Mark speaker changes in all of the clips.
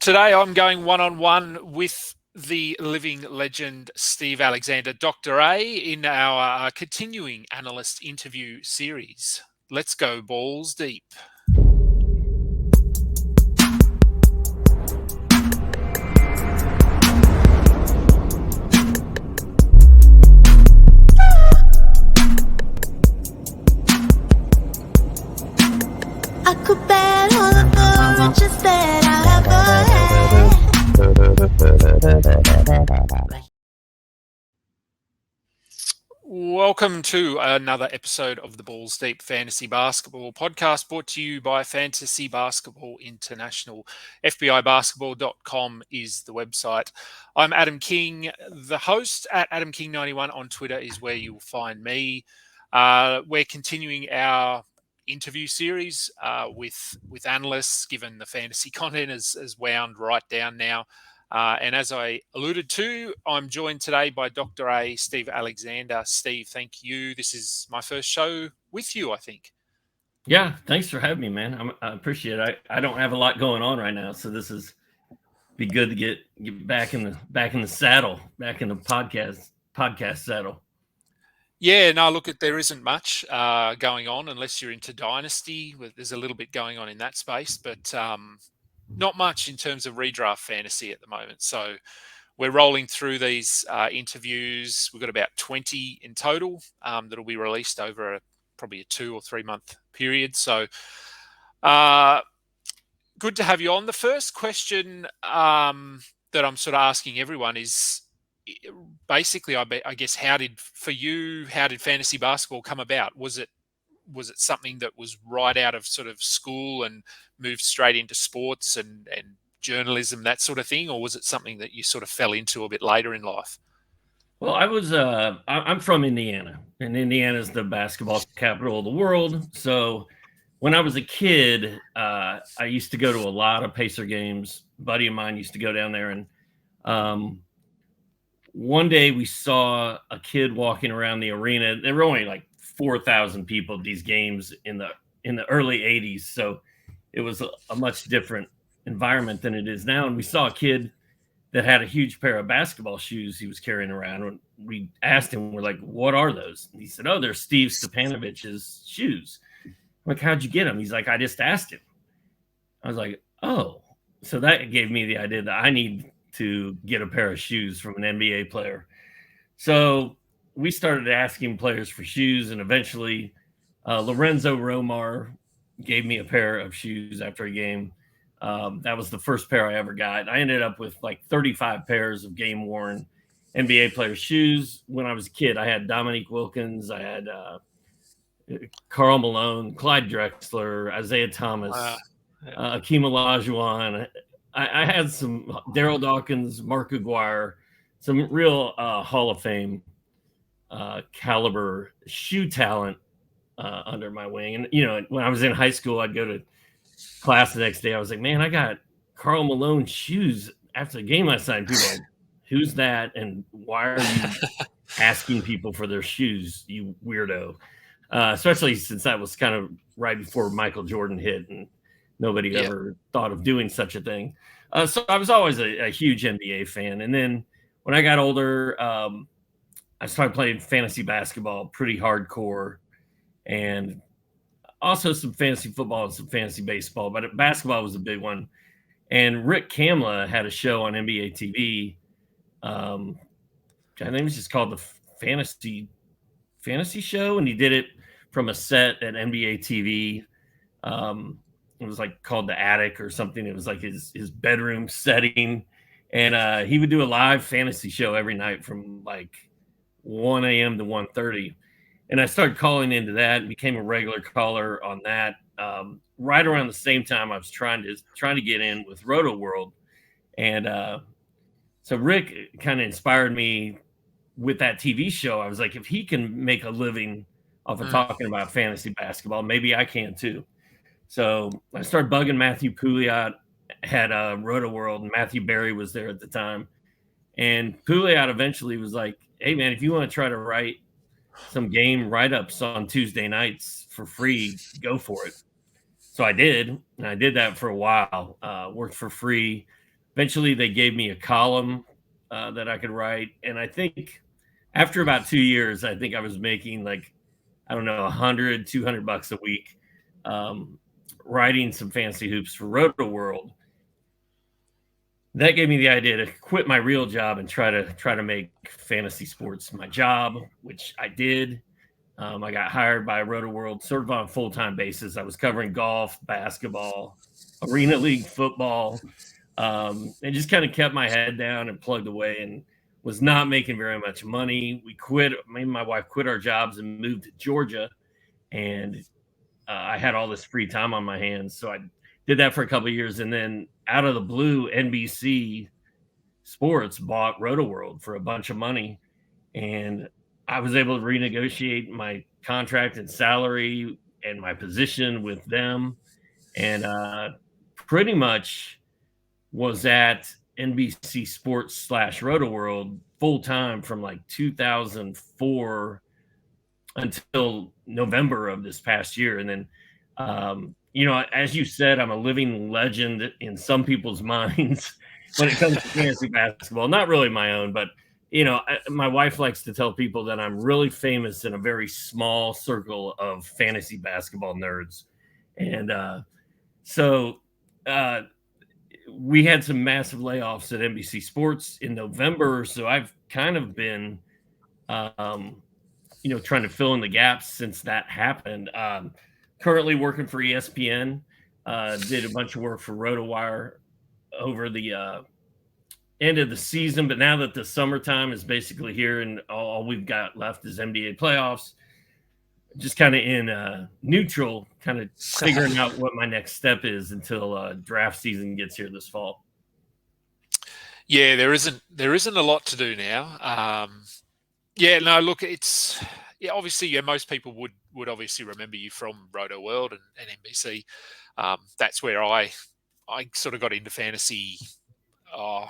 Speaker 1: Today I'm going one-on-one with the living legend Steve Alexander, Dr. A, in our continuing analyst interview series. Let's go balls deep.
Speaker 2: I could bet all of the riches that I ever had.
Speaker 1: Welcome to another episode of the Balls Deep Fantasy Basketball Podcast, brought to you by Fantasy Basketball International. FBIBasketball.com is the website. I'm Adam King, the host at AdamKing91 on Twitter is where you'll find me. We're continuing our interview series with analysts, given the fantasy content has wound right down now. And as I alluded to, I'm joined today by Dr. A, Steve Alexander. Steve, thank you. This is my first show with you, I think.
Speaker 3: Yeah, thanks for having me, man. I appreciate it. I don't have a lot going on right now, so this is be good to get back in the saddle, back in the podcast saddle.
Speaker 1: Yeah, no, look, there isn't much going on unless you're into Dynasty. There's a little bit going on in that space, but not much in terms of redraft fantasy at the moment. So we're rolling through these interviews. We've got about 20 in total that'll be released over probably a 2 or 3 month period. So good to have you on. The first question that I'm sort of asking everyone is basically, I guess, how did fantasy basketball come about? Was it something that was right out of sort of school and moved straight into sports and journalism, that sort of thing? Or was it something that you sort of fell into a bit later in life?
Speaker 3: Well, I'm from Indiana, and Indiana is the basketball capital of the world. So when I was a kid, I used to go to a lot of Pacer games. A buddy of mine used to go down there, and one day we saw a kid walking around the arena. There were only like 4,000 people at these games in the early 80s. So it was a much different environment than it is now. And we saw a kid that had a huge pair of basketball shoes he was carrying around. And we asked him, we're like, what are those? And he said, oh, they're Steve Stepanovich's shoes. I'm like, how'd you get them? He's like, I just asked him. I was like, oh. So that gave me the idea that I need to get a pair of shoes from an NBA player. So we started asking players for shoes, and eventually Lorenzo Romar gave me a pair of shoes after a game. That was the first pair I ever got. I ended up with like 35 pairs of game-worn NBA player shoes. When I was a kid, I had Dominique Wilkins, I had Karl Malone, Clyde Drexler, Isaiah Thomas, Akeem Olajuwon. I had some Daryl Dawkins, Mark Aguirre, some real Hall of Fame caliber shoe talent under my wing. And, you know, when I was in high school, I'd go to class the next day. I was like, man, I got Karl Malone shoes after the game last night. People were like, who's that? And why are you asking people for their shoes, you weirdo? Especially since that was kind of right before Michael Jordan hit and nobody ever thought of doing such a thing. So I was always a huge NBA fan. And then when I got older, I started playing fantasy basketball pretty hardcore, and also some fantasy football and some fantasy baseball. But basketball was a big one. And Rick Kamla had a show on NBA TV. I think it was just called the Fantasy Show, and he did it from a set at NBA TV. It was like called The Attic or something. It was like his bedroom setting. And he would do a live fantasy show every night from like 1 a.m. to 1:30. And I started calling into that and became a regular caller on that. Right around the same time I was trying to get in with Rotoworld. And so Rick kind of inspired me with that TV show. I was like, if he can make a living off of talking about fantasy basketball, maybe I can too. So I started bugging Matthew Pouliot, had Rotoworld, and Matthew Berry was there at the time. And Pouliot eventually was like, hey, man, if you want to try to write some game write-ups on Tuesday nights for free, go for it. So I did, and I did that for a while. Worked for free Eventually, they gave me a column that I could write. And I think after about 2 years, I think I was making like, I don't know, $100-200 a week writing some fantasy hoops for Rotoworld. That gave me the idea to quit my real job and try to make fantasy sports my job, which I did. I got hired by Rotoworld sort of on a full-time basis. I was covering golf, basketball, Arena League football, and just kind of kept my head down and plugged away and was not making very much money. Me and my wife quit our jobs and moved to Georgia, and I had all this free time on my hands. So I did that for a couple of years, and then out of the blue, NBC Sports bought Rotoworld for a bunch of money, and I was able to renegotiate my contract and salary and my position with them, and pretty much was at NBC Sports / Rotoworld full time from like 2004 until November of this past year. And then, as you said, I'm a living legend in some people's minds when it comes to fantasy basketball. Not really my own, but my wife likes to tell people that I'm really famous in a very small circle of fantasy basketball nerds. And so we had some massive layoffs at NBC Sports in November. So I've kind of been, trying to fill in the gaps since that happened. Currently working for ESPN, did a bunch of work for RotoWire over the end of the season. But now that the summertime is basically here and all we've got left is NBA playoffs, just kind of in neutral, kind of figuring out what my next step is until draft season gets here this fall.
Speaker 1: Yeah, there isn't a lot to do now. It's obviously most people would obviously remember you from Rotoworld and NBC. That's where I sort of got into fantasy. I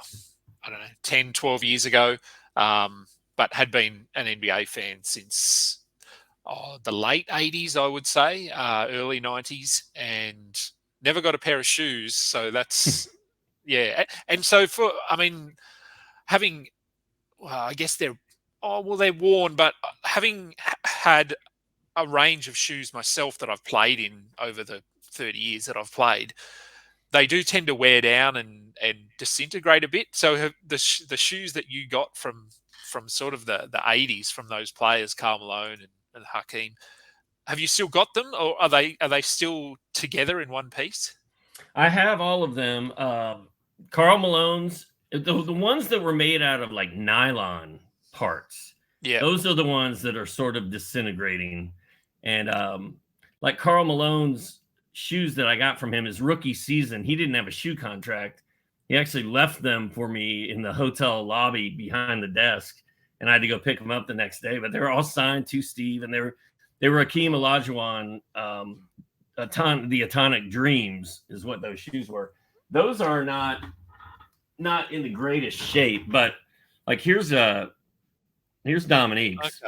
Speaker 1: don't know, 10, 12 years ago, but had been an NBA fan since the late 80s, I would say, early 90s, and never got a pair of shoes. So that's, yeah. And so I guess they're worn, but having had a range of shoes myself that I've played in over the 30 years that I've played, they do tend to wear down and disintegrate a bit. So the shoes that you got from sort of the 80s from those players, Karl Malone and Hakeem, have you still got them, or are they still together in one piece?
Speaker 3: I have all of them. Karl Malone's, the ones that were made out of like nylon parts.
Speaker 1: Yeah,
Speaker 3: those are the ones that are sort of disintegrating. And like Karl Malone's shoes that I got from him his rookie season, he didn't have a shoe contract. He actually left them for me in the hotel lobby behind the desk, and I had to go pick them up the next day. But they were all signed to Steve, and they were Hakeem Olajuwon, the Atomic Dreams is what those shoes were. Those are not in the greatest shape, but like here's Dominique's,
Speaker 1: okay,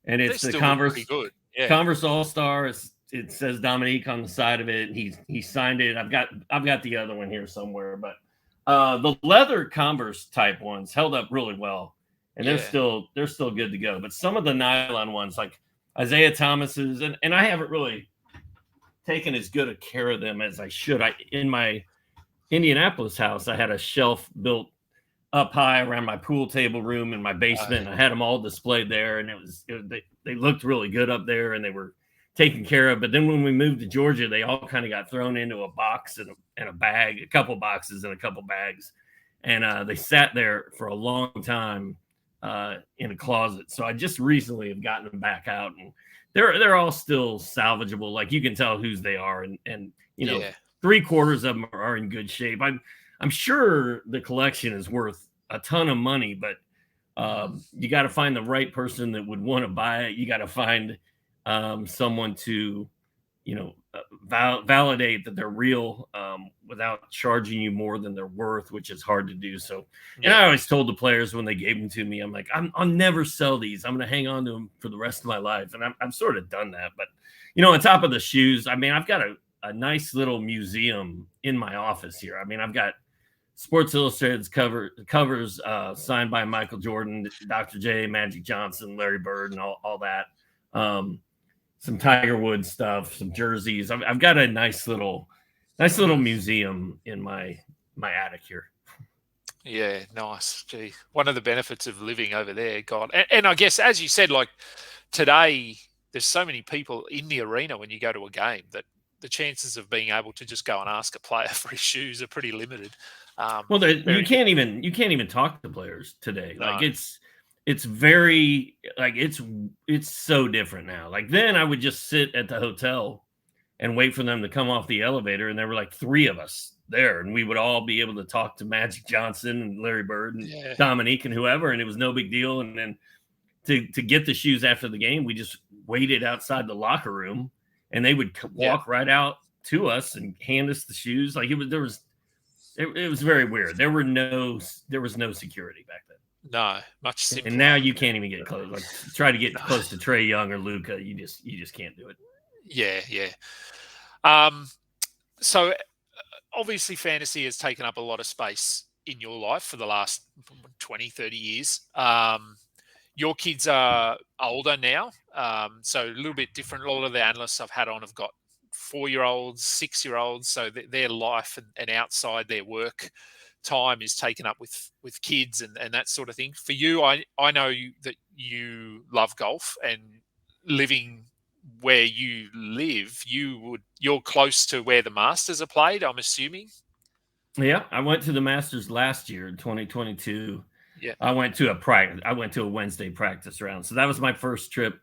Speaker 3: and it's the Converse. Pretty good. Yeah. Converse All Star. It says Dominique on the side of it. He signed it. I've got the other one here somewhere, but the leather Converse type ones held up really well, and they're still good to go. But some of the nylon ones, like Isaiah Thomas's, and I haven't really taken as good a care of them as I should. In my Indianapolis house, I had a shelf built up high around my pool table room in my basement. I had them all displayed there, and they looked really good up there, and they were taken care of. But then when we moved to Georgia, they all kind of got thrown into a box and a bag, a couple boxes and a couple bags, and they sat there for a long time in a closet. So I just recently have gotten them back out, and they're all still salvageable. Like you can tell whose they are, and 3/4 of them are in good shape. I'm sure the collection is worth a ton of money, but you got to find the right person that would want to buy it. You got to find someone to, validate that they're real without charging you more than they're worth, which is hard to do. So, and I always told the players when they gave them to me, I'm like, I'll never sell these. I'm going to hang on to them for the rest of my life. And I've sort of done that. But, on top of the shoes, I've got a nice little museum in my office here. I've got Sports Illustrated's covers signed by Michael Jordan, Dr. J, Magic Johnson, Larry Bird, and all that. Some Tiger Woods stuff, some jerseys. I've got a nice little museum in my attic here.
Speaker 1: Yeah, nice. Gee, one of the benefits of living over there, God. And I guess, as you said, like today, there's so many people in the arena when you go to a game that the chances of being able to just go and ask a player for his shoes are pretty limited.
Speaker 3: Well, you can't even talk to players today.
Speaker 1: No.
Speaker 3: Like it's very like it's so different now. Like then I would just sit at the hotel and wait for them to come off the elevator, and there were like 3 of us there, and we would all be able to talk to Magic Johnson and Larry Bird and Dominique and whoever, and it was no big deal. And then to get the shoes after the game, we just waited outside the locker room, and they would walk right out to us and hand us the shoes. Like it was very weird. There was no security back then.
Speaker 1: No, much simpler.
Speaker 3: And now you can't even get close. Like try to get close to Trae Young or Luka, you just can't do it.
Speaker 1: Yeah. So obviously fantasy has taken up a lot of space in your life for the last 20, 30 years. Your kids are older now, so a little bit different. A lot of the analysts I've had on have got 4-year-olds, 6-year-olds, so their life and outside their work time is taken up with kids and that sort of thing. For you, I know that you love golf, and living where you live, you're close to where the Masters are played, I'm assuming.
Speaker 3: Yeah, I went to the Masters last year in 2022.
Speaker 1: Yeah,
Speaker 3: I went to a Wednesday practice round, so that was my first trip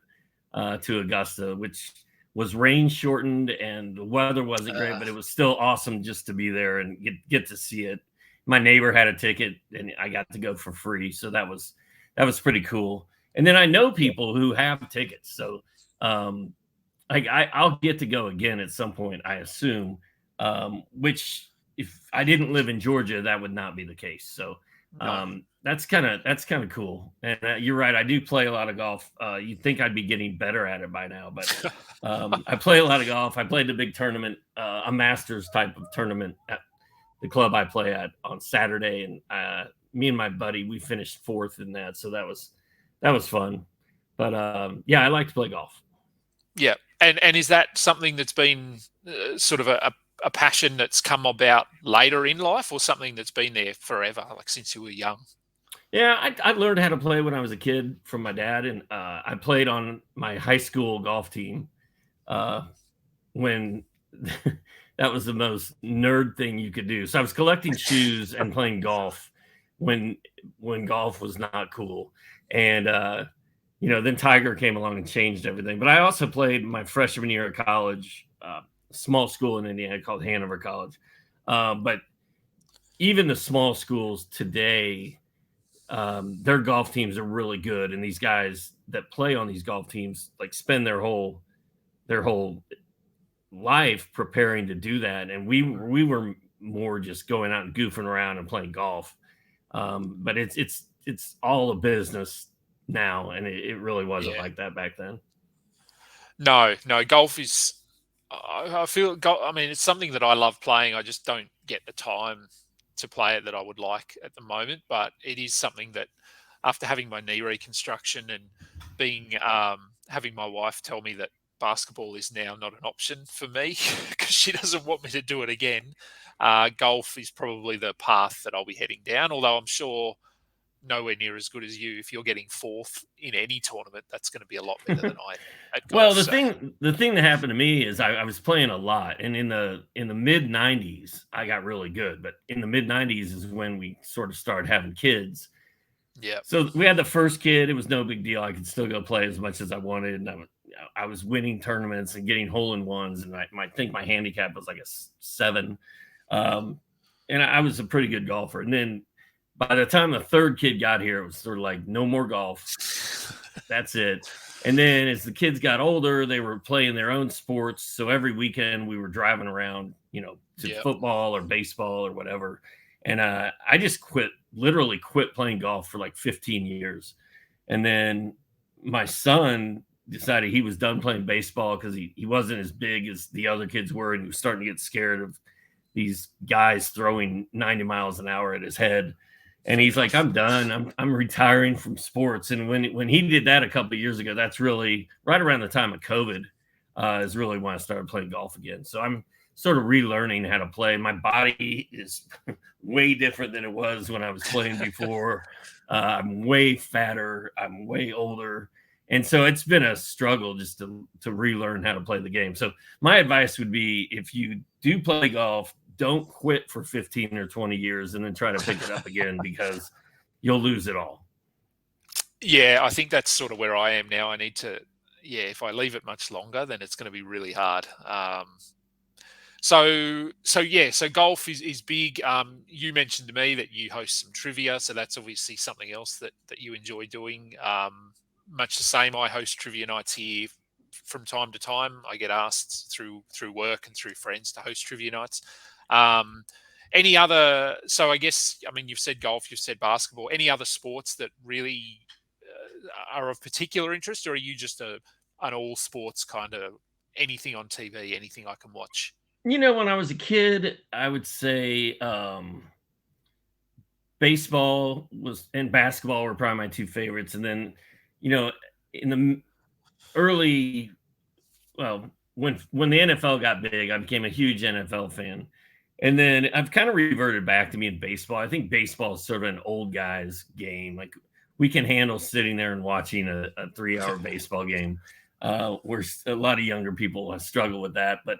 Speaker 3: to Augusta, which was rain shortened and the weather wasn't great, but it was still awesome just to be there and get to see it. My neighbor had a ticket and I got to go for free, so that was pretty cool. And then I know people who have tickets, so I'll get to go again at some point, I assume. Which if I didn't live in Georgia, that would not be the case. So that's kind of cool. And you're right, I do play a lot of golf. You'd think I'd be getting better at it by now, but I play a lot of golf. I played a big tournament, a Masters type of tournament at the club I play at on Saturday, and me and my buddy, we finished 4th in that, so that was fun. But I like to play golf.
Speaker 1: Yeah, and is that something that's been sort of a passion that's come about later in life, or something that's been there forever, like since you were young?
Speaker 3: Yeah, I learned how to play when I was a kid from my dad, and I played on my high school golf team when that was the most nerd thing you could do. So I was collecting shoes and playing golf when golf was not cool. And, then Tiger came along and changed everything. But I also played my freshman year at college, small school in Indiana called Hanover College. But even the small schools today, their golf teams are really good. And these guys that play on these golf teams, like spend their whole life preparing to do that. And we were more just going out and goofing around and playing golf. But it's all a business now, and it really wasn't like that back then.
Speaker 1: No, golf is, I feel, I mean, it's something that I love playing. I just don't get the time to play it that I would like at the moment, but it is something that after having my knee reconstruction and being, having my wife tell me that basketball is now not an option for me because she doesn't want me to do it again, golf is probably the path that I'll be heading down, although I'm sure nowhere near as good as you. If you're getting 4th in any tournament, that's going to be a lot better than I am at golf.
Speaker 3: Well, the thing that happened to me is I was playing a lot, and in the mid 90s I got really good, but in the mid 90s is when we sort of started having kids.
Speaker 1: Yeah. So
Speaker 3: we had the first kid. It was no big deal. I could still go play as much as I wanted, and I was winning tournaments and getting hole-in-ones, and I think my handicap was like a 7. And I was a pretty good golfer. And then by the time the third kid got here, it was sort of like, no more golf. That's it. And then as the kids got older, they were playing their own sports. So every weekend we were driving around, to football or baseball or whatever. And I just literally quit playing golf for like 15 years. And then my son decided he was done playing baseball because he wasn't as big as the other kids were, and he was starting to get scared of these guys throwing 90 miles an hour at his head. And he's like, I'm done. I'm retiring from sports. And when he did that a couple of years ago, that's really right around the time of COVID, is really when I started playing golf again. So I'm sort of relearning how to play. My body is way different than it was when I was playing before. I'm way fatter. I'm way older. And so it's been a struggle just to relearn how to play the game. So my advice would be, if you do play golf, don't quit for 15 or 20 years and then try to pick it up again, because you'll lose it all.
Speaker 1: Yeah, I think that's sort of where I am now. I need to, if I leave it much longer, then it's going to be really hard. So golf is big. You mentioned to me that you host some trivia, so that's obviously something else that you enjoy doing. Much the same, I host trivia nights here from time to time. I get asked through work and through friends to host trivia nights. Any other? So I guess, I mean, you've said golf, you've said basketball. Any other sports that really are of particular interest, or are you just an all sports kind of anything on TV, anything I can watch?
Speaker 3: When I was a kid, I would say baseball and basketball were probably my two favorites. And then, in the early, when the NFL got big, I became a huge NFL fan. And then I've kind of reverted back to me in baseball. I think baseball is sort of an old guy's game. Like, we can handle sitting there and watching a 3-hour baseball game, where a lot of younger people struggle with that. But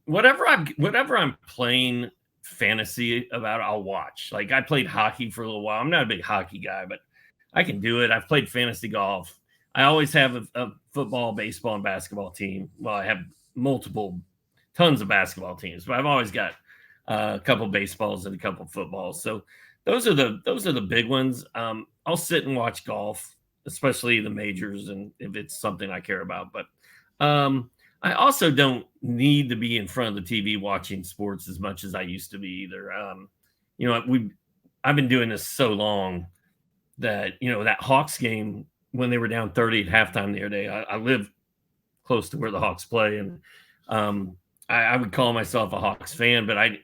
Speaker 3: whatever I'm playing fantasy about, I'll watch. Like, I played hockey for a little while. I'm not a big hockey guy, but I can do it. I've played fantasy golf. I always have a football, baseball, and basketball team. Well, I have tons of basketball teams, but I've always got a couple baseballs and a couple footballs. So those are the big ones. I'll sit and watch golf, especially the majors, and if it's something I care about. But I also don't need to be in front of the TV watching sports as much as I used to be either. I've been doing this so long that, that Hawks game when they were down 30 at halftime the other day, I live close to where the Hawks play, and I would call myself a Hawks fan, but I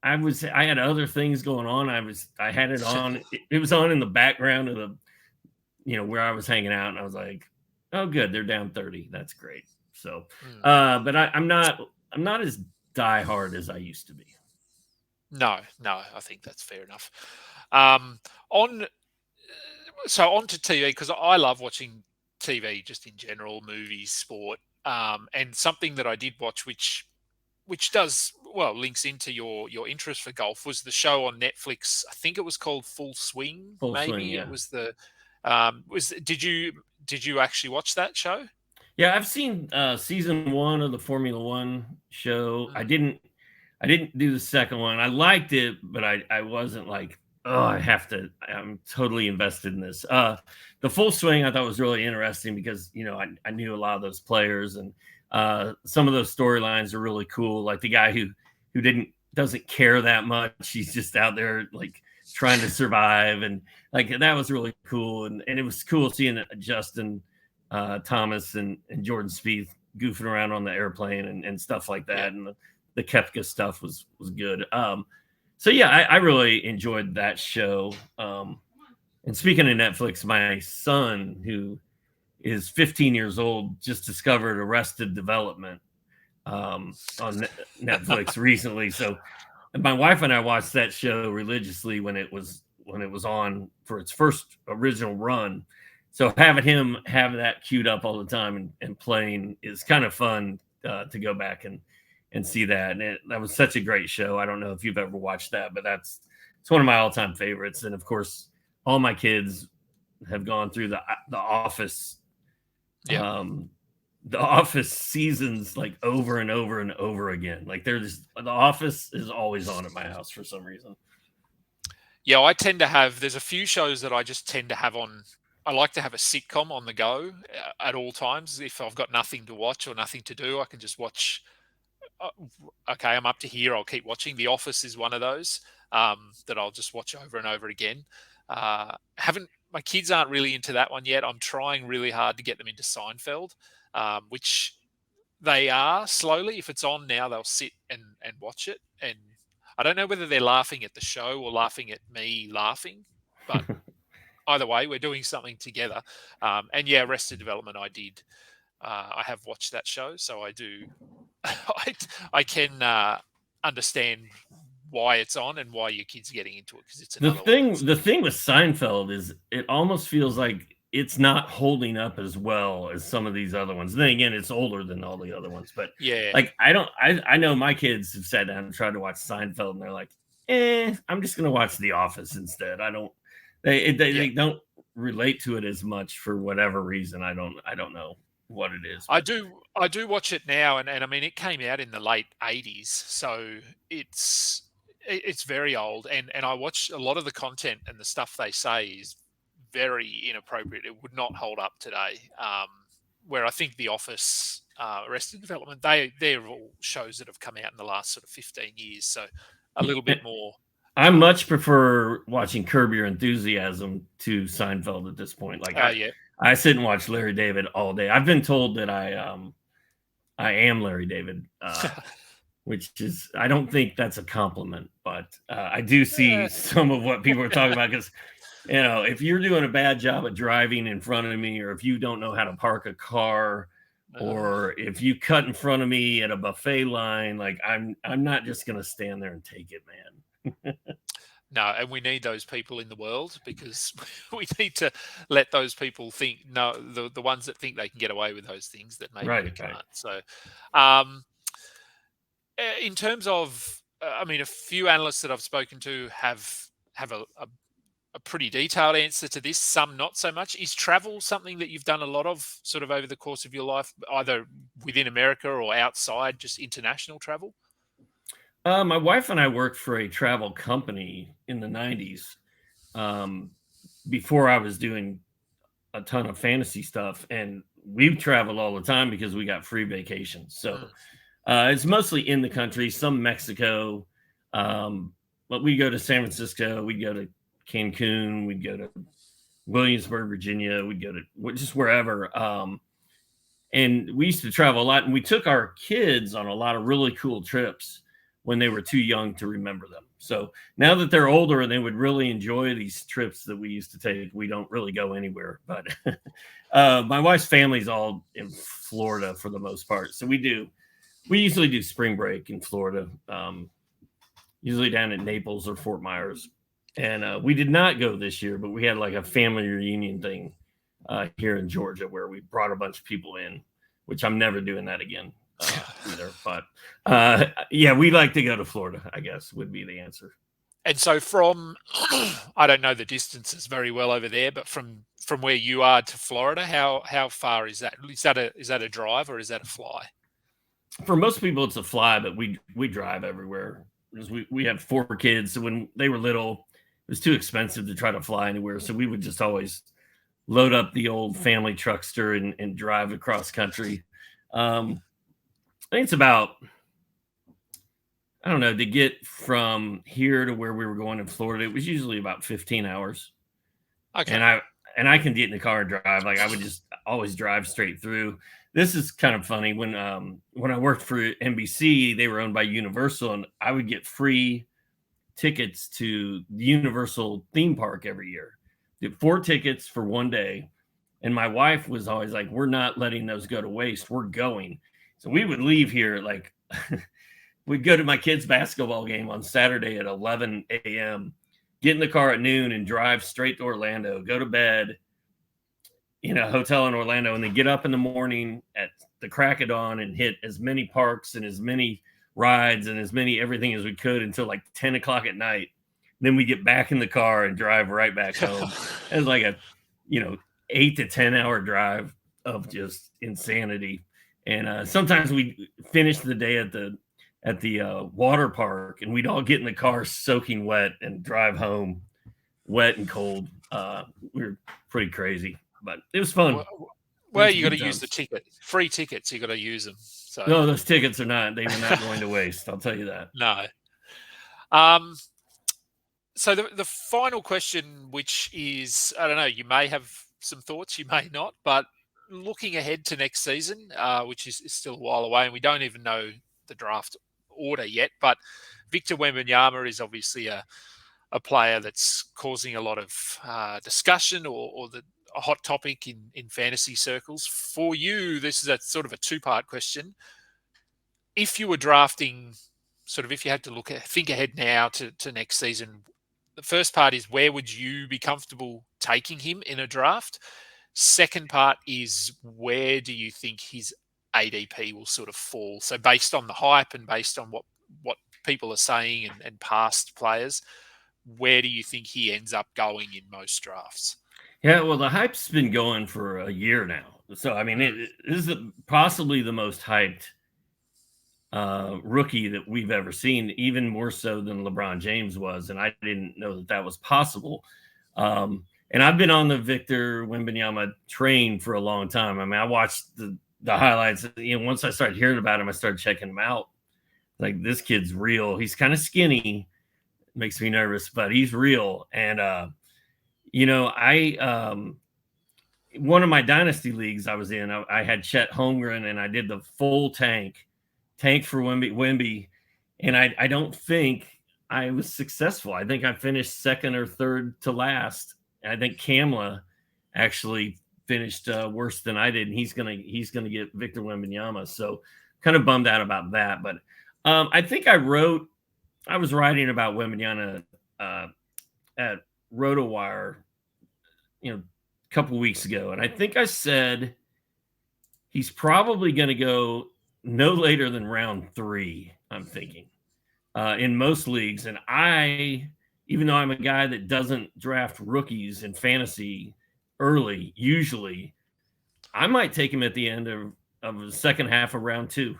Speaker 3: had other things going on. I had it on. It was on in the background of the, where I was hanging out, and I was like, oh, good, they're down 30. That's great. So, but I'm not as diehard as I used to be.
Speaker 1: No, I think that's fair enough. On to TV, because I love watching TV just in general, movies, sport, and something that I did watch, which does links into your interest for golf, was the show on Netflix. I think it was called Full Swing.
Speaker 3: Yeah.
Speaker 1: It was the did you actually watch that show?
Speaker 3: Yeah, I've seen season 1 of the Formula One show. I didn't do the second one. I liked it, but I wasn't like, I'm totally invested in this. The Full Swing I thought was really interesting because, I knew a lot of those players, and some of those storylines are really cool. Like the guy who doesn't care that much. He's just out there like trying to survive. And like, that was really cool. And it was cool seeing Justin Thomas and Jordan Spieth goofing around on the airplane and stuff like that. And the Koepka stuff was good. So yeah, I really enjoyed that show. And speaking of Netflix, my son, who is 15 years old, just discovered Arrested Development on Netflix recently. So my wife and I watched that show religiously when it was on for its first original run. So having him have that queued up all the time and playing is kind of fun to go back and see that. And that was such a great show. I don't know if you've ever watched that, but it's one of my all-time favorites. And of course, all my kids have gone through the Office, the Office seasons like over and over and over again. Like the Office is always on at my house for some reason.
Speaker 1: Yeah, there's a few shows that I just tend to have on. I like to have a sitcom on the go at all times. If I've got nothing to watch or nothing to do, I can just watch. Okay, I'm up to here. I'll keep watching. The Office is one of those that I'll just watch over and over again. My kids aren't really into that one yet. I'm trying really hard to get them into Seinfeld, which They are slowly. If it's on now, they'll sit and watch it. And I don't know whether they're laughing at the show or laughing at me laughing, but either way, we're doing something together. And yeah, Arrested Development, I did. I have watched that show, so I do. I can understand why it's on and why your kid's getting into it, because it's
Speaker 3: The
Speaker 1: another one.
Speaker 3: thing with Seinfeld is it almost feels like it's not holding up as well as some of these other ones. Then again, it's older than all the other ones, but
Speaker 1: Yeah,
Speaker 3: like I know my kids have sat down and tried to watch Seinfeld, and they're like, I'm just gonna watch The Office instead. I don't they don't relate to it as much for whatever reason. I don't know what it is.
Speaker 1: I do watch it now, and I mean, it came out in the late 80s, so it's very old, and I watch a lot of the content, and the stuff they say is very inappropriate. It would not hold up today. Where I think The Office, Arrested Development, they're all shows that have come out in the last sort of 15 years, so a little bit more.
Speaker 3: I much prefer watching Curb Your Enthusiasm to Seinfeld at this point. Like, I sit and watch Larry David all day. I've been told that I am Larry David, which is, I don't think that's a compliment, but I do see some of what people are talking about, because, you know, if you're doing a bad job of driving in front of me, or if you don't know how to park a car, or if you cut in front of me at a buffet line, like I'm not just going to stand there and take it, man.
Speaker 1: No, and we need those people in the world, because we need to let those people think, no, the ones that think they can get away with those things that maybe we can't. Right. So, in terms of, I mean, a few analysts that I've spoken to have a pretty detailed answer to this, some not so much. Is travel something that you've done a lot of sort of over the course of your life, either within America or outside, just international travel?
Speaker 3: My wife and I worked for a travel company in the 90s, before I was doing a ton of fantasy stuff, and we've traveled all the time because we got free vacations. So it's mostly in the country, some Mexico, but we go to San Francisco, we go to Cancun, we'd go to Williamsburg, Virginia, we'd go to just wherever. And we used to travel a lot, and we took our kids on a lot of really cool trips when they were too young to remember them. So now that they're older and they would really enjoy these trips that we used to take, we don't really go anywhere. But my wife's family's all in Florida for the most part. So we usually do spring break in Florida, usually down at Naples or Fort Myers. And we did not go this year, but we had like a family reunion thing here in Georgia where we brought a bunch of people in, which I'm never doing that again. Either, but yeah, we like to go to Florida, I guess would be the answer.
Speaker 1: And so from, I don't know the distances very well over there, but from where you are to Florida, how far is that? Is that a drive or is that a fly?
Speaker 3: For most people, it's a fly, but we drive everywhere because we have 4 kids. So when they were little, it was too expensive to try to fly anywhere. So we would just always load up the old family truckster and drive across country. I think it's about, I don't know, to get from here to where we were going in Florida, it was usually about 15 hours. Okay. And I can get in the car and drive. Like I would just always drive straight through. This is kind of funny. When I worked for NBC, they were owned by Universal, and I would get free tickets to the Universal theme park every year. Did 4 tickets for one day. And my wife was always like, we're not letting those go to waste. We're going. So we would leave here, like we'd go to my kids' basketball game on Saturday at 11 a.m., get in the car at noon and drive straight to Orlando, go to bed in a hotel in Orlando, and then get up in the morning at the crack of dawn and hit as many parks and as many rides and as many everything as we could until like 10 o'clock at night. Then we get back in the car and drive right back home. It was like a, 8 to 10 hour drive of just insanity. And sometimes we finish the day at the water park, and we'd all get in the car soaking wet and drive home wet and cold. We were pretty crazy, but it was fun.
Speaker 1: Well, you got to use the ticket. Free tickets, you got to use them. So
Speaker 3: no, those tickets they were not going to waste. I'll tell you that.
Speaker 1: No. So the final question, which is, I don't know, you may have some thoughts, you may not, but looking ahead to next season, which is still a while away, and we don't even know the draft order yet, but Victor Wembanyama is obviously a player that's causing a lot of discussion or a hot topic in fantasy circles. For you, this is a sort of a two-part question. If you were drafting, if you had to think ahead now to next season, the first part is, where would you be comfortable taking him in a draft? Second part is, where do you think his ADP will sort of fall? So based on the hype and based on what people are saying and past players, where do you think he ends up going in most drafts?
Speaker 3: Yeah, well, the hype's been going for a year now. So, I mean, it is possibly the most hyped rookie that we've ever seen, even more so than LeBron James was. And I didn't know that was possible. And I've been on the Victor Wembanyama train for a long time. I mean, I watched the highlights. Once I started hearing about him, I started checking him out. Like, this kid's real. He's kind of skinny, makes me nervous, but he's real. And one of my dynasty leagues I was in, I had Chet Holmgren, and I did the full tank for Wemby, and I don't think I was successful. I think I finished second or third to last. I think Kamla actually finished worse than I did, and he's gonna get Victor Wembanyama. So kind of bummed out about that. But I think I was writing about Wembanyama at RotoWire, a couple weeks ago, and I think I said he's probably going to go no later than round 3, I'm thinking, in most leagues. And even though I'm a guy that doesn't draft rookies in fantasy early, usually, I might take him at the end of the second half of round 2.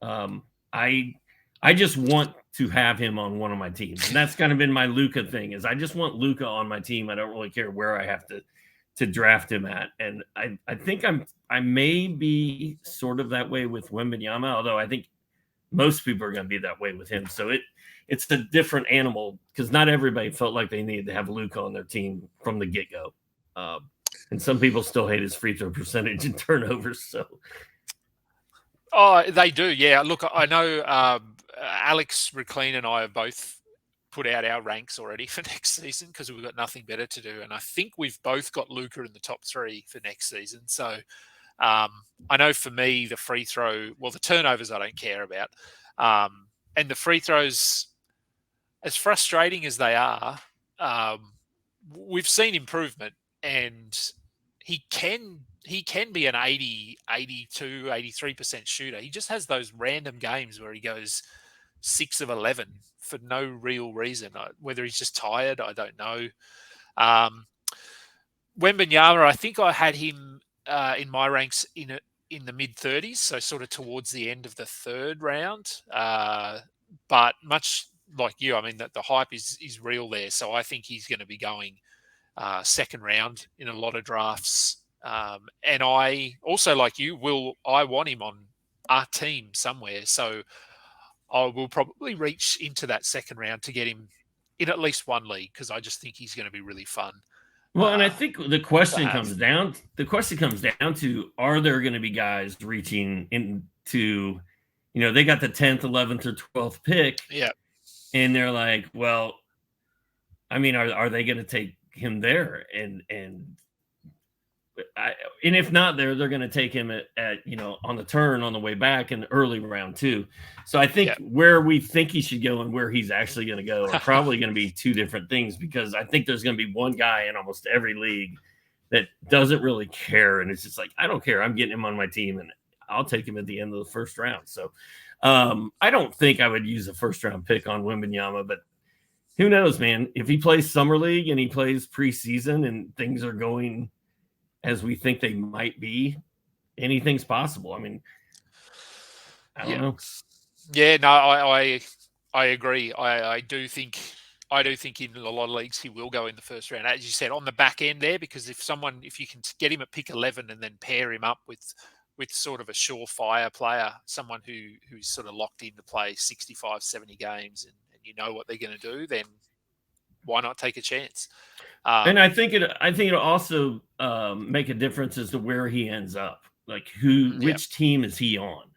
Speaker 3: I just want to have him on one of my teams. And that's kind of been my Luka thing, is I just want Luka on my team. I don't really care where I have to draft him at. And I think I may be sort of that way with Wembanyama, although I think most people are going to be that way with him. So it's a different animal, because not everybody felt like they needed to have Luka on their team from the get-go. And some people still hate his free throw percentage and turnovers. So,
Speaker 1: oh, they do, yeah. Look, I know Alex Reclean and I have both put out our ranks already for next season, because we've got nothing better to do. And I think we've both got Luka in the top 3 for next season. So I know for me, the free throw, the turnovers I don't care about. And the free throws, as frustrating as they are, we've seen improvement, and he can be an 80, 82, 83% shooter. He just has those random games where he goes 6 of 11 for no real reason. Whether he's just tired, I don't know. Wembanyama, I think I had him in my ranks in the mid-30s, so sort of towards the end of the 3rd round. But much like you, I mean, the hype is real there. So I think he's going to be going 2nd round in a lot of drafts. And I also, like you, I want him on our team somewhere. So I will probably reach into that 2nd round to get him in at least one league, because I just think he's going to be really fun.
Speaker 3: Well, and I think the question comes down to, are there going to be guys reaching into, they got the 10th, 11th, or 12th pick.
Speaker 1: Yeah.
Speaker 3: And they're like, well, I mean, are they going to take him there? And if not there, they're going to take him at on the turn on the way back in early round 2. So I think where we think he should go and where he's actually going to go are probably going to be 2 different things, because I think there's going to be one guy in almost every league that doesn't really care. And it's just like, I don't care. I'm getting him on my team, and I'll take him at the end of the 1st round. So I don't think I would use a 1st round pick on Wembanyama, but who knows, man? If he plays summer league and he plays preseason and things are going as we think they might be, anything's possible. I mean, I don't know.
Speaker 1: Yeah, no, I agree. I do think in a lot of leagues he will go in the 1st round, as you said, on the back end there, because if you can get him at pick 11 and then pair him up with sort of a surefire player, someone who's sort of locked in to play 65, 70 games, and you know what they're going to do, then why not take a chance?
Speaker 3: And I think it'll also make a difference as to where he ends up. Like which team is he on?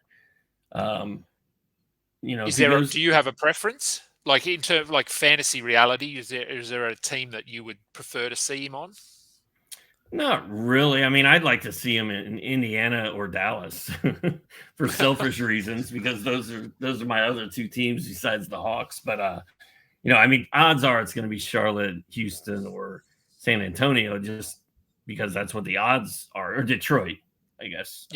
Speaker 1: Do you have a preference? Like in terms of like fantasy reality, is there a team that you would prefer to see him on?
Speaker 3: Not really. I mean, I'd like to see him in Indiana or Dallas for selfish reasons, because those are my other two teams besides the Hawks. But I mean, odds are it's going to be Charlotte, Houston, or San Antonio, just because that's what the odds are, or Detroit, I guess.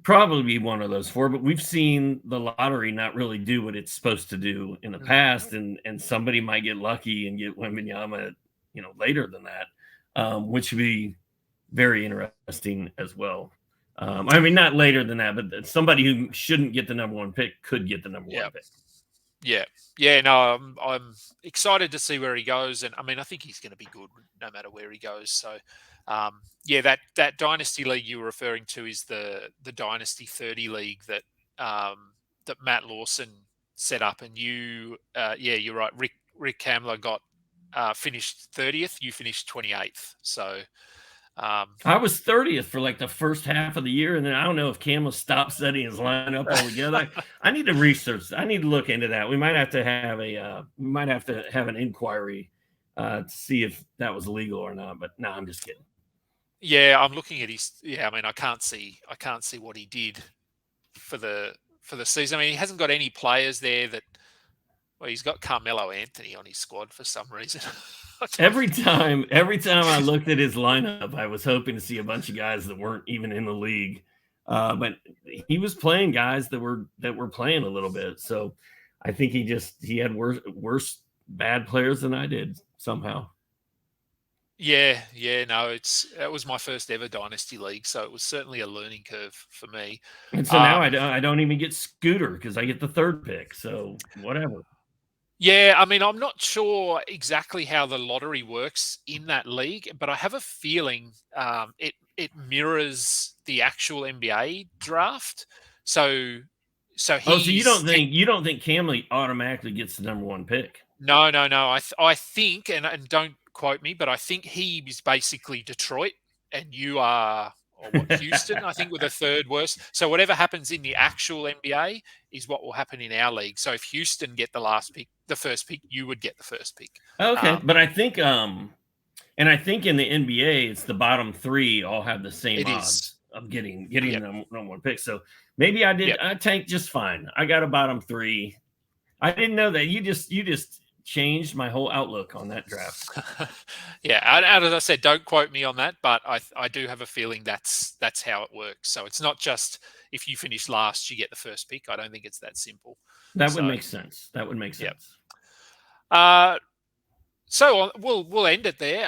Speaker 3: Probably be one of those four, but we've seen the lottery not really do what it's supposed to do in the past, and somebody might get lucky and get Wembanyama, later than that, which would be very interesting as well. I mean, not later than that, but somebody who shouldn't get the number one pick could get the number one pick.
Speaker 1: Yeah. No, I'm excited to see where he goes, and I mean, I think he's going to be good no matter where he goes. So, that dynasty league you were referring to is the Dynasty 30 league that that Matt Lawson set up, and you're right. Rick Kamler got finished 30th. You finished 28th. So.
Speaker 3: I was 30th for like the first half of the year, and then I don't know if Cam will stop setting his lineup altogether. I need to research. I need to look into that. We might have to have an inquiry to see if that was legal or not. But no, I'm just kidding.
Speaker 1: Yeah, I'm looking at his. Yeah, I mean, I can't see what he did for the season. I mean, he hasn't got any players there that. Well, he's got Carmelo Anthony on his squad for some reason.
Speaker 3: Every time I looked at his lineup, I was hoping to see a bunch of guys that weren't even in the league. But he was playing guys that were playing a little bit. So I think he had worse bad players than I did somehow.
Speaker 1: Yeah, no, it was my first ever Dynasty League, so it was certainly a learning curve for me.
Speaker 3: And so now I don't even get Scooter because I get the third pick. So whatever.
Speaker 1: Yeah, I mean, I'm not sure exactly how the lottery works in that league, but I have a feeling it mirrors the actual NBA draft. So you don't think Camley automatically gets the number one pick? No. I think, and don't quote me, but I think he is basically Detroit, and you are Houston, I think, with the third worst. So whatever happens in the actual NBA is what will happen in our league. So if Houston get the first pick, you would get the first pick.
Speaker 3: Okay, but I think in the NBA, it's the bottom three all have the same odds of getting the number one pick. So maybe I tanked just fine. I got a bottom three. I didn't know that. You just changed my whole outlook on that draft.
Speaker 1: As I said, don't quote me on that, but I do have a feeling that's how it works. So it's not just if you finish last, you get the first pick. I don't think it's that simple.
Speaker 3: That would make sense.
Speaker 1: So we'll end it there.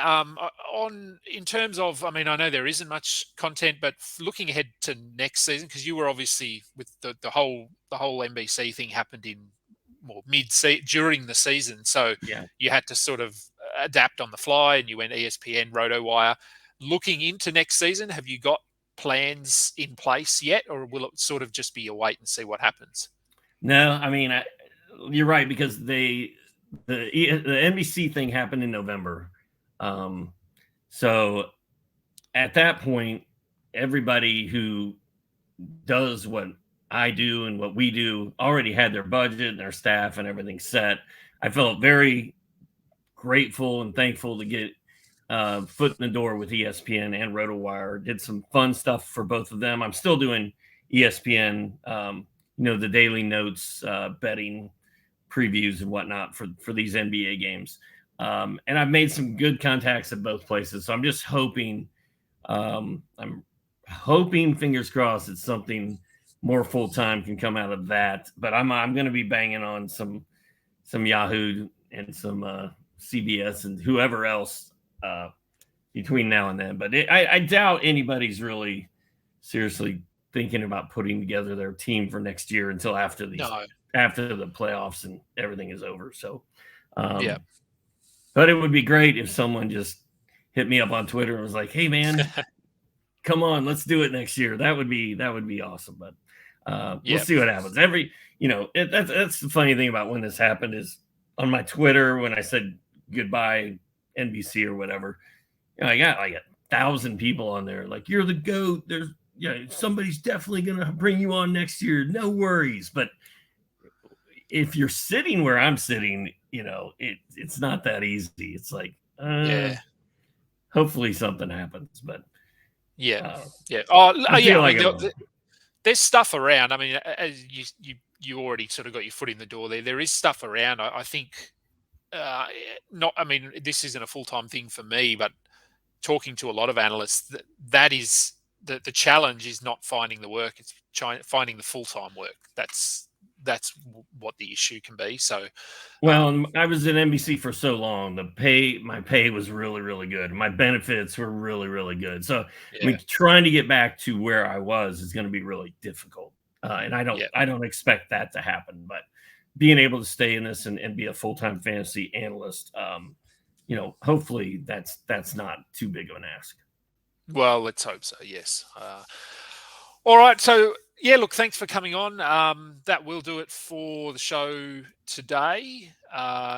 Speaker 1: In terms of, I mean, I know there isn't much content, but looking ahead to next season, because you were obviously with the whole NBC thing happened in during the season, so you had to sort of adapt on the fly, and you went ESPN, RotoWire. Looking into next season, have you got plans in place yet, or will it sort of just be a wait and see what happens?
Speaker 3: No, I mean, you're right, because the NBC thing happened in November. So at that point, everybody who does what I do and what we do already had their budget and their staff and everything set. I felt very grateful and thankful to get foot in the door with ESPN and RotoWire. Did some fun stuff for both of them. I'm still doing ESPN, the daily notes, betting previews and whatnot for these NBA games. And I've made some good contacts at both places. So I'm just hoping, fingers crossed, that something more full-time can come out of that. But I'm going to be banging on some Yahoo and some CBS and whoever else between now and then. But I doubt anybody's really seriously thinking about putting together their team for next year until after the playoffs and everything is over. So, but it would be great if someone just hit me up on Twitter and was like, "Hey, man, come on, let's do it next year." That would be awesome. But we'll see what happens. That's the funny thing about when this happened is on my Twitter when I said goodbye NBC or whatever. I got like 1,000 people on there. Like, you're the GOAT. There's somebody's definitely gonna bring you on next year. No worries. But if you're sitting where I'm sitting, it's not that easy. It's like, hopefully something happens. But
Speaker 1: there's stuff around. I mean, as you already sort of got your foot in the door there. There is stuff around. I think this isn't a full-time thing for me, but talking to a lot of analysts, that is the challenge is not finding the work. It's finding the full-time work. That's what the issue can be. So,
Speaker 3: I was at NBC for so long. My pay was really, really good. My benefits were really, really good. So, trying to get back to where I was is going to be really difficult. And I don't expect that to happen. But being able to stay in this and be a full-time fantasy analyst, hopefully that's not too big of an ask.
Speaker 1: Well, let's hope so. Yes. All right. So, look, thanks for coming on. That will do it for the show today.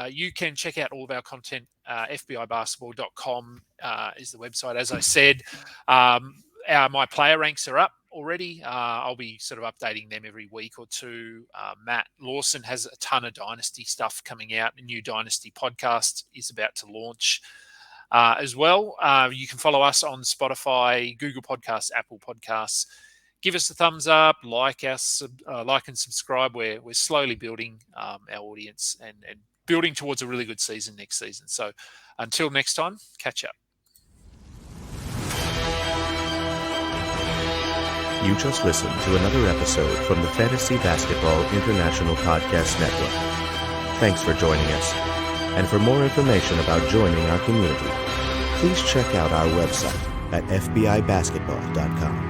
Speaker 1: You can check out all of our content. FBIbasketball.com is the website. As I said, my player ranks are up already. I'll be sort of updating them every week or two. Matt Lawson has a ton of Dynasty stuff coming out. A new Dynasty podcast is about to launch as well. You can follow us on Spotify, Google Podcasts, Apple Podcasts. Give us a thumbs up, like and subscribe. We're slowly building our audience and building towards a really good season next season. So until next time, catch up.
Speaker 4: You just listened to another episode from the Fantasy Basketball International Podcast Network. Thanks for joining us. And for more information about joining our community, please check out our website at fbibasketball.com.